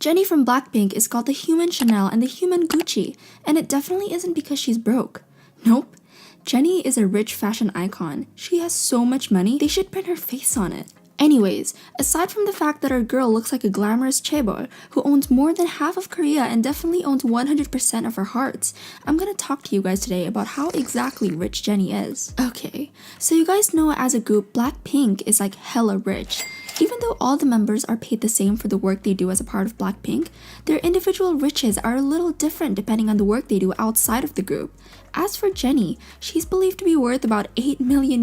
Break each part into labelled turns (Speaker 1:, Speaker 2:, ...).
Speaker 1: Jennie from Blackpink is called the human Chanel and the human Gucci, and it definitely isn't because she's broke. Nope. Jennie is a rich fashion icon. She has so much money, they should print her face on it. Anyways, aside from the fact that our girl looks like a glamorous chaebol who owns more than half of Korea and definitely owns 100% of our hearts, I'm gonna talk to you guys today about how exactly rich Jennie is. Okay, so you guys know as a group, Blackpink is like hella rich. Even though all the members are paid the same for the work they do as a part of Blackpink, their individual riches are a little different depending on the work they do outside of the group. As for Jennie, she's believed to be worth about $8 million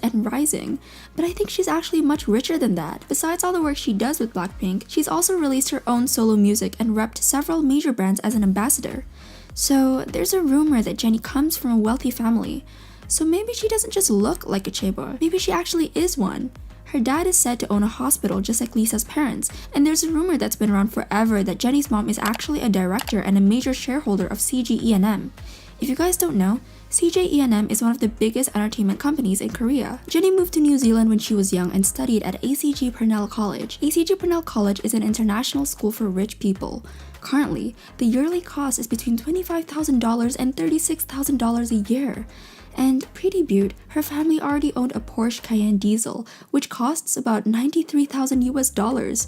Speaker 1: and rising, but I think she's actually much richer than that. Besides all the work she does with Blackpink, she's also released her own solo music and repped several major brands as an ambassador. So there's a rumor that Jennie comes from a wealthy family. So maybe she doesn't just look like a chaebol, maybe she actually is one. Her dad is said to own a hospital just like Lisa's parents, and there's a rumor that's been around forever that Jennie's mom is actually a director and a major shareholder of CGE&M. If you guys don't know, CGE&M is one of the biggest entertainment companies in Korea. Jennie moved to New Zealand when she was young and studied at ACG Purnell College. ACG Purnell College is an international school for rich people. Currently, the yearly cost is between $25,000 and $36,000 a year. And Pretty Beaut, her family already owned a Porsche Cayenne diesel, which costs about $93,000.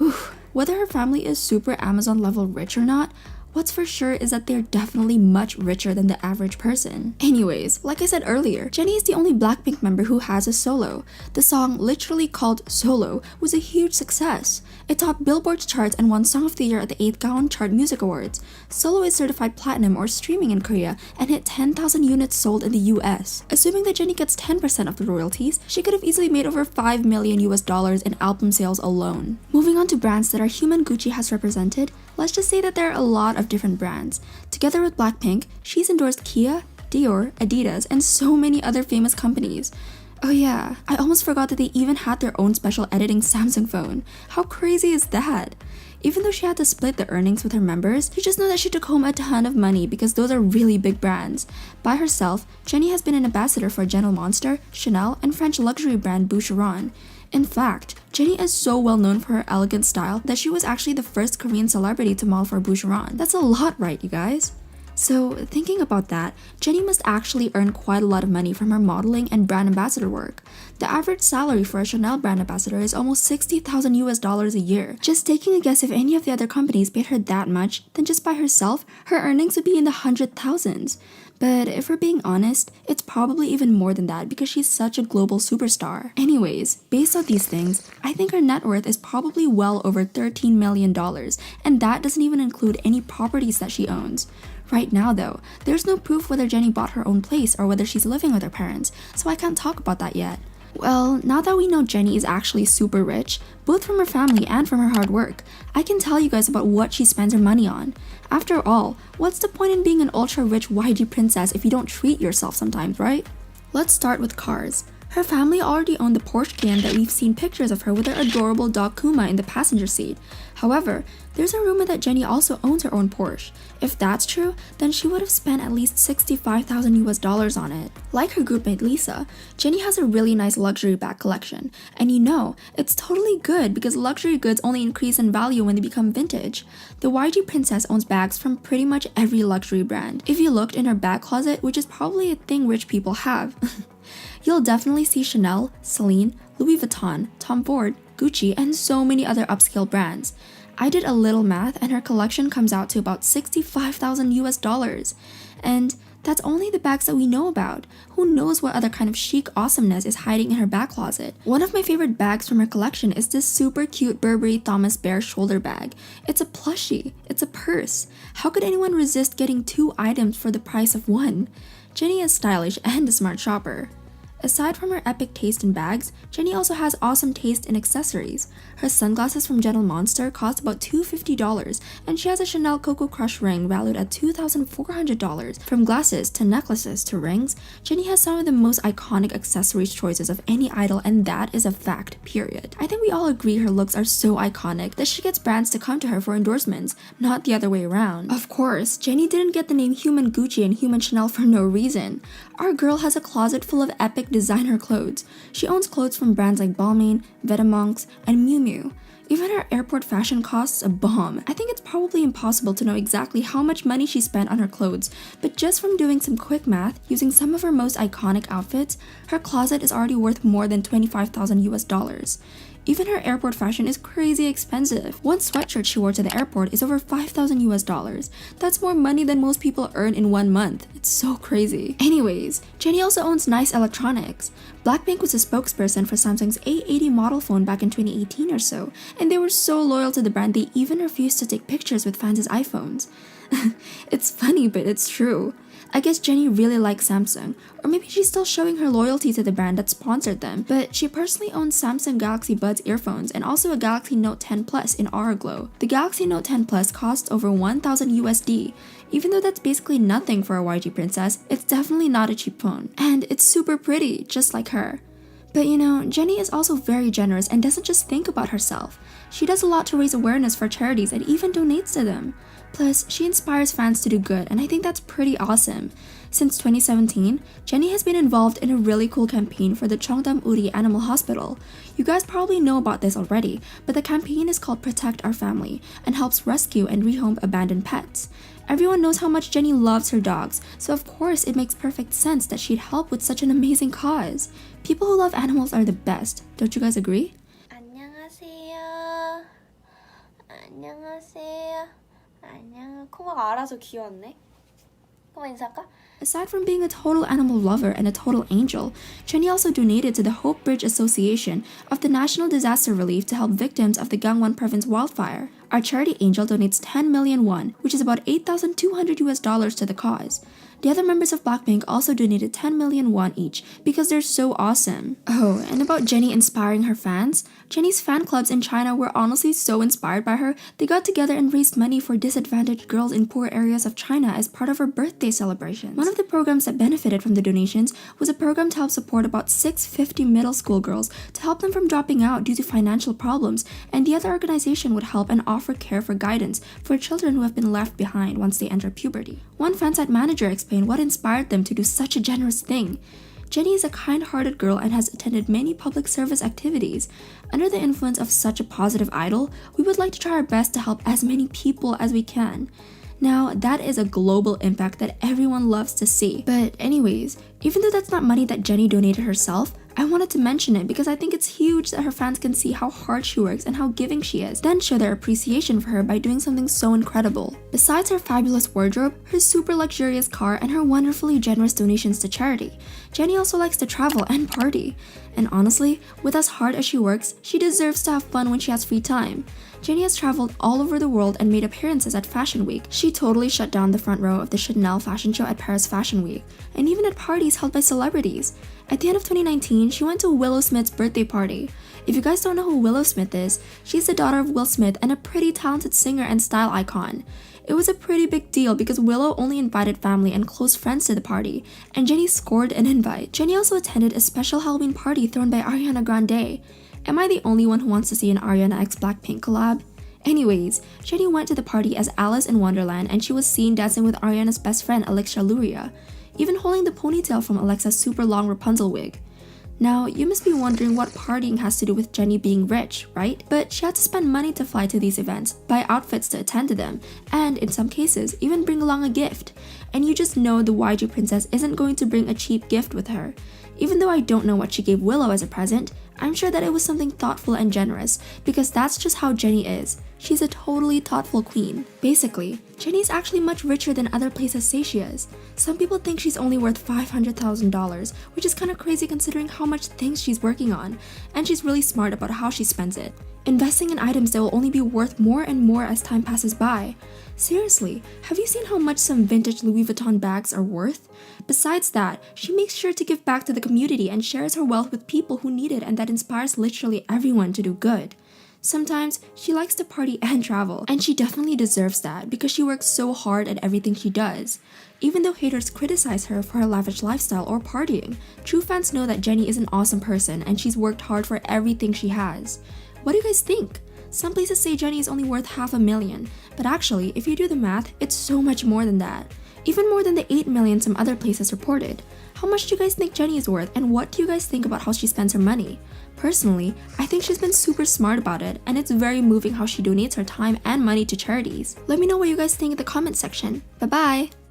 Speaker 1: Oof. Whether her family is super Amazon level rich or not, what's for sure is that they're definitely much richer than the average person. Anyways, like I said earlier, Jennie is the only Blackpink member who has a solo. The song, literally called Solo, was a huge success. It topped Billboard's charts and won Song of the Year at the 8th Gaon Chart Music Awards. Solo is certified platinum or streaming in Korea and hit 10,000 units sold in the US. Assuming that Jennie gets 10% of the royalties, she could have easily made over $5 million in album sales alone. Moving on to brands that our human Gucci has represented, let's just say that there are a lot of different brands. Together with Blackpink, she's endorsed Kia, Dior, Adidas, and so many other famous companies. Oh yeah, I almost forgot that they even had their own special editing Samsung phone. How crazy is that? Even though she had to split the earnings with her members, you just know that she took home a ton of money because those are really big brands. By herself, Jennie has been an ambassador for General Monster, Chanel, and French luxury brand Boucheron. In fact, Jennie is so well known for her elegant style that she was actually the first Korean celebrity to model for Boucheron. That's a lot, right, you guys? So, thinking about that, Jennie must actually earn quite a lot of money from her modeling and brand ambassador work. The average salary for a Chanel brand ambassador is almost $60,000 a year. Just taking a guess if any of the other companies paid her that much, then just by herself, her earnings would be in the hundred thousands. But if we're being honest, it's probably even more than that because she's such a global superstar. Anyways, based on these things, I think her net worth is probably well over $13 million, and that doesn't even include any properties that she owns. Right now though, there's no proof whether Jennie bought her own place or whether she's living with her parents, so I can't talk about that yet. Well, now that we know Jennie is actually super rich, both from her family and from her hard work, I can tell you guys about what she spends her money on. After all, what's the point in being an ultra-rich YG princess if you don't treat yourself sometimes, right? Let's start with cars. Her family already owned the Porsche Cayenne that we've seen pictures of her with her adorable dog Kuma in the passenger seat. However, there's a rumor that Jennie also owns her own Porsche. If that's true, then she would have spent at least $65,000 on it. Like her groupmate Lisa, Jennie has a really nice luxury bag collection. And you know, it's totally good because luxury goods only increase in value when they become vintage. The YG princess owns bags from pretty much every luxury brand. If you looked in her bag closet, which is probably a thing rich people have, you'll definitely see Chanel, Celine, Louis Vuitton, Tom Ford, Gucci, and so many other upscale brands. I did a little math and her collection comes out to about $65,000. And that's only the bags that we know about. Who knows what other kind of chic awesomeness is hiding in her bag closet. One of my favorite bags from her collection is this super cute Burberry Thomas Bear shoulder bag. It's a plushie. It's a purse. How could anyone resist getting 2 items for the price of 1? Jennie is stylish and a smart shopper. Aside from her epic taste in bags, Jennie also has awesome taste in accessories. Her sunglasses from General Monster cost about $250, and she has a Chanel Coco Crush ring valued at $2,400. From glasses to necklaces to rings, Jennie has some of the most iconic accessories choices of any idol, and that is a fact, period. I think we all agree her looks are so iconic that she gets brands to come to her for endorsements, not the other way around. Of course, Jennie didn't get the name Human Gucci and Human Chanel for no reason. Our girl has a closet full of epic designer clothes. She owns clothes from brands like Balmain, Vetemonks, and Miu Miu. Even her airport fashion costs a bomb. I think it's probably impossible to know exactly how much money she spent on her clothes, but just from doing some quick math, using some of her most iconic outfits, her closet is already worth more than 25,000 US dollars. Even her airport fashion is crazy expensive. One sweatshirt she wore to the airport is over 5,000 US dollars. That's more money than most people earn in 1 month. It's so crazy. Anyways, Jennie also owns nice electronics. Blackpink was a spokesperson for Samsung's A80 model phone back in 2018 or so, and they were so loyal to the brand they even refused to take pictures with fans' iPhones. It's funny, but it's true. I guess Jennie really likes Samsung, or maybe she's still showing her loyalty to the brand that sponsored them, but she personally owns Samsung Galaxy Buds earphones and also a Galaxy Note 10 Plus in Aura Glow. The Galaxy Note 10 Plus costs over 1,000 USD. Even though that's basically nothing for a YG princess, it's definitely not a cheap phone. And it's super pretty, just like her. But you know, Jennie is also very generous and doesn't just think about herself. She does a lot to raise awareness for charities and even donates to them. Plus, she inspires fans to do good, and I think that's pretty awesome. Since 2017, Jennie has been involved in a really cool campaign for the Cheongdam Uri Animal Hospital. You guys probably know about this already, but the campaign is called Protect Our Family and helps rescue and rehome abandoned pets. Everyone knows how much Jennie loves her dogs, so of course it makes perfect sense that she'd help with such an amazing cause. People who love animals are the best, don't you guys agree?
Speaker 2: 안녕하세요. 안녕하세요. 안녕. 코모가 알아서 귀여웠네. 코모 인사할까?
Speaker 1: Aside from being a total animal lover and a total angel, Jennie also donated to the Hope Bridge Association of the National Disaster Relief to help victims of the Gangwon Province wildfire. Our charity angel donates 10 million won, which is about 8,200 US dollars to the cause. The other members of Blackpink also donated 10 million won each because they're so awesome. Oh, and about Jennie inspiring her fans, Jennie's fan clubs in China were honestly so inspired by her, they got together and raised money for disadvantaged girls in poor areas of China as part of her birthday celebrations. One of the programs that benefited from the donations was a program to help support about 650 middle school girls to help them from dropping out due to financial problems, and the other organization would help and offer care for guidance for children who have been left behind once they enter puberty. One fansite manager explained what inspired them to do such a generous thing. Jennie is a kind-hearted girl and has attended many public service activities. Under the influence of such a positive idol, we would like to try our best to help as many people as we can. Now, that is a global impact that everyone loves to see. But anyways, even though that's not money that Jennie donated herself, I wanted to mention it because I think it's huge that her fans can see how hard she works and how giving she is, then show their appreciation for her by doing something so incredible. Besides her fabulous wardrobe, her super luxurious car, and her wonderfully generous donations to charity, Jennie also likes to travel and party. And honestly, with as hard as she works, she deserves to have fun when she has free time. Jennie has traveled all over the world and made appearances at Fashion Week. She totally shut down the front row of the Chanel fashion show at Paris Fashion Week, and even at parties held by celebrities. At the end of 2019, she went to Willow Smith's birthday party. If you guys don't know who Willow Smith is, she's the daughter of Will Smith and a pretty talented singer and style icon. It was a pretty big deal because Willow only invited family and close friends to the party, and Jennie scored an invite. Jennie also attended a special Halloween party thrown by Ariana Grande. Am I the only one who wants to see an Ariana x Blackpink collab? Anyways, Jennie went to the party as Alice in Wonderland and she was seen dancing with Ariana's best friend Alexia Luria, even holding the ponytail from Alexia's super long Rapunzel wig. Now, you must be wondering what partying has to do with Jennie being rich, right? But she had to spend money to fly to these events, buy outfits to attend to them, and in some cases, even bring along a gift. And you just know the YG princess isn't going to bring a cheap gift with her. Even though I don't know what she gave Willow as a present, I'm sure that it was something thoughtful and generous, because that's just how Jennie is. She's a totally thoughtful queen. Basically, Jennie's actually much richer than other places say she is. Some people think she's only worth $500,000, which is kind of crazy considering how much things she's working on, and she's really smart about how she spends it, investing in items that will only be worth more and more as time passes by. Seriously, have you seen how much some vintage Louis Vuitton bags are worth? Besides that, she makes sure to give back to the community and shares her wealth with people who need it, and that inspires literally everyone to do good. Sometimes, she likes to party and travel, and she definitely deserves that because she works so hard at everything she does. Even though haters criticize her for her lavish lifestyle or partying, true fans know that Jennie is an awesome person and she's worked hard for everything she has. What do you guys think? Some places say Jennie is only worth $500,000, but actually, if you do the math, it's so much more than that. even more than the 8 million some other places reported. How much do you guys think Jennie is worth, and what do you guys think about how she spends her money? Personally, I think she's been super smart about it, and it's very moving how she donates her time and money to charities. Let me know what you guys think in the comment section. Bye bye!